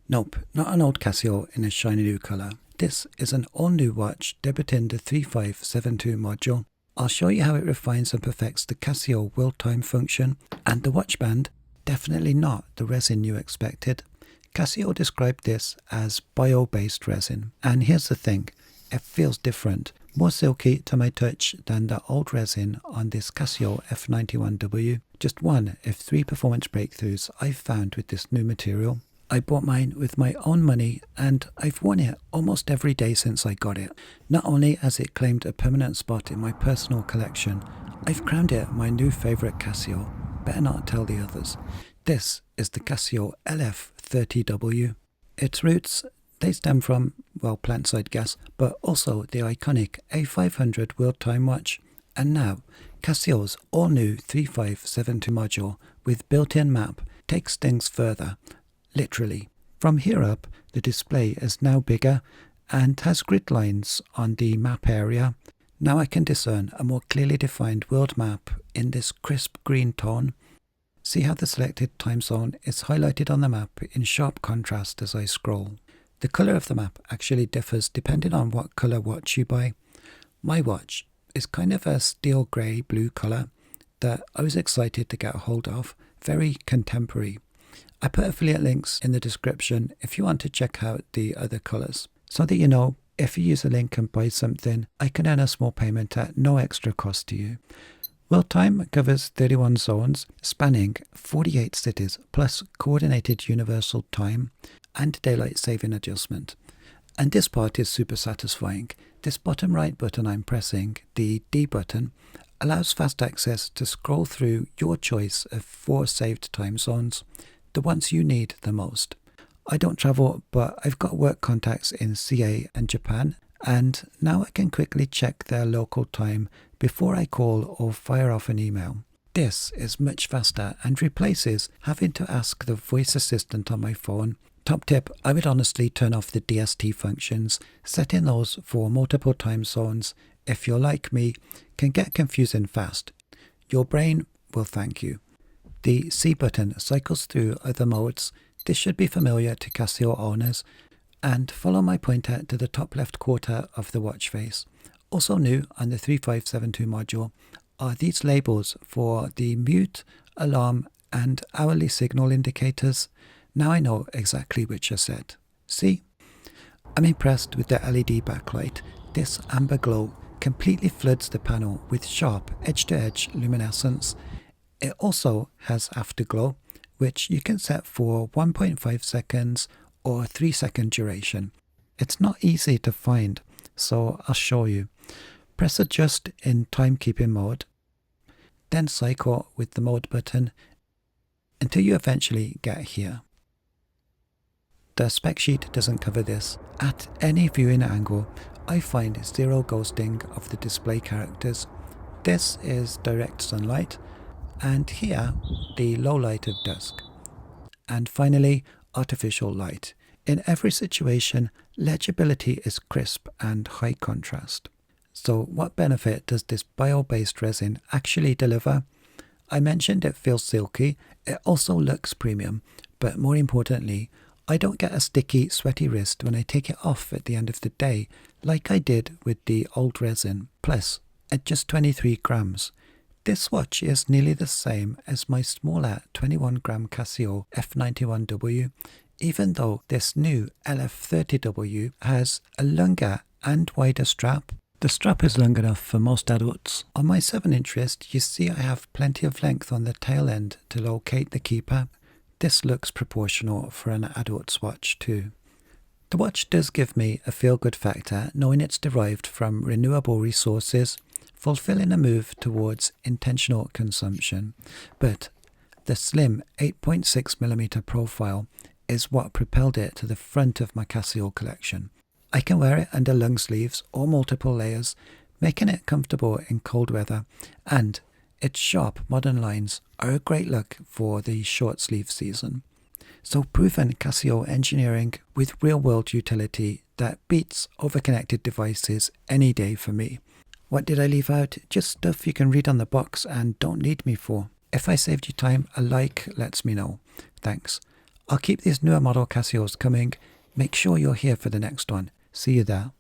Nope, not an old Casio in a shiny new colour. This is an all-new watch debuting the 3572 module. I'll show you how it refines and perfects the Casio World Time function, and the watch band, definitely not the resin you expected. Casio described this as bio-based resin, and here's the thing, it feels different, more silky to my touch than the old resin on this Casio F91W, just one of 3 performance breakthroughs I've found with this new material. I bought mine with my own money and I've worn it almost every day since I got it. Not only has it claimed a permanent spot in my personal collection, I've crowned it my new favourite Casio. Better not tell the others. This is the Casio LF30W. Its roots, they stem from, well, plants I'd guess, but also the iconic A500 World Time watch. And now, Casio's all-new 3572 module with built-in map takes things further. Literally. From here up, the display is now bigger and has grid lines on the map area. Now I can discern a more clearly defined world map in this crisp green tone. See how the selected time zone is highlighted on the map in sharp contrast as I scroll. The colour of the map actually differs depending on what colour watch you buy. My watch is kind of a steel grey blue colour that I was excited to get a hold of, very contemporary. I put affiliate links in the description if you want to check out the other colours, so that you know if you use a link and buy something, I can earn a small payment at no extra cost to you. World Time covers 31 zones spanning 48 cities plus coordinated universal time and daylight saving adjustment. And this part is super satisfying. This bottom right button I'm pressing, the D button, allows fast access to scroll through your choice of 4 saved time zones, the ones you need the most. I don't travel, but I've got work contacts in CA and Japan, and now I can quickly check their local time before I call or fire off an email. This is much faster and replaces having to ask the voice assistant on my phone. Top tip, I would honestly turn off the DST functions. Setting those for multiple time zones, if you're like me, can get confusing fast. Your brain will thank you. The C button cycles through other modes. This should be familiar to Casio owners. And follow my pointer to the top left quarter of the watch face. Also new on the 3572 module are these labels for the mute, alarm and hourly signal indicators. Now I know exactly which are set. See? I'm impressed with the LED backlight. This amber glow completely floods the panel with sharp edge-to-edge luminescence. It also has afterglow, which you can set for 1.5 seconds or 3-second duration. It's not easy to find, so I'll show you. Press adjust in timekeeping mode, then cycle with the mode button until you eventually get here. The spec sheet doesn't cover this. At any viewing angle, I find zero ghosting of the display characters. This is direct sunlight, and here the low light of dusk. And finally, artificial light. In every situation, legibility is crisp and high contrast. So what benefit does this bio-based resin actually deliver? I mentioned it feels silky, it also looks premium, but more importantly, I don't get a sticky, sweaty wrist when I take it off at the end of the day, like I did with the old resin, plus at just 23 grams. This watch is nearly the same as my smaller 21 gram Casio F91W, even though this new LF30W has a longer and wider strap. The strap is long enough for most adults. On my 7-inch wrist, you see I have plenty of length on the tail end to locate the keeper. This looks proportional for an adult's watch too. The watch does give me a feel-good factor knowing it's derived from renewable resources, fulfilling a move towards intentional consumption. But the slim 8.6mm profile is what propelled it to the front of my Casio collection. I can wear it under long sleeves or multiple layers, making it comfortable in cold weather, and its sharp modern lines are a great look for the short sleeve season. So proven Casio engineering with real-world utility that beats overconnected devices any day for me. What did I leave out? Just stuff you can read on the box and don't need me for. If I saved you time, a like lets me know. Thanks. I'll keep these newer model Casios coming. Make sure you're here for the next one. See you there.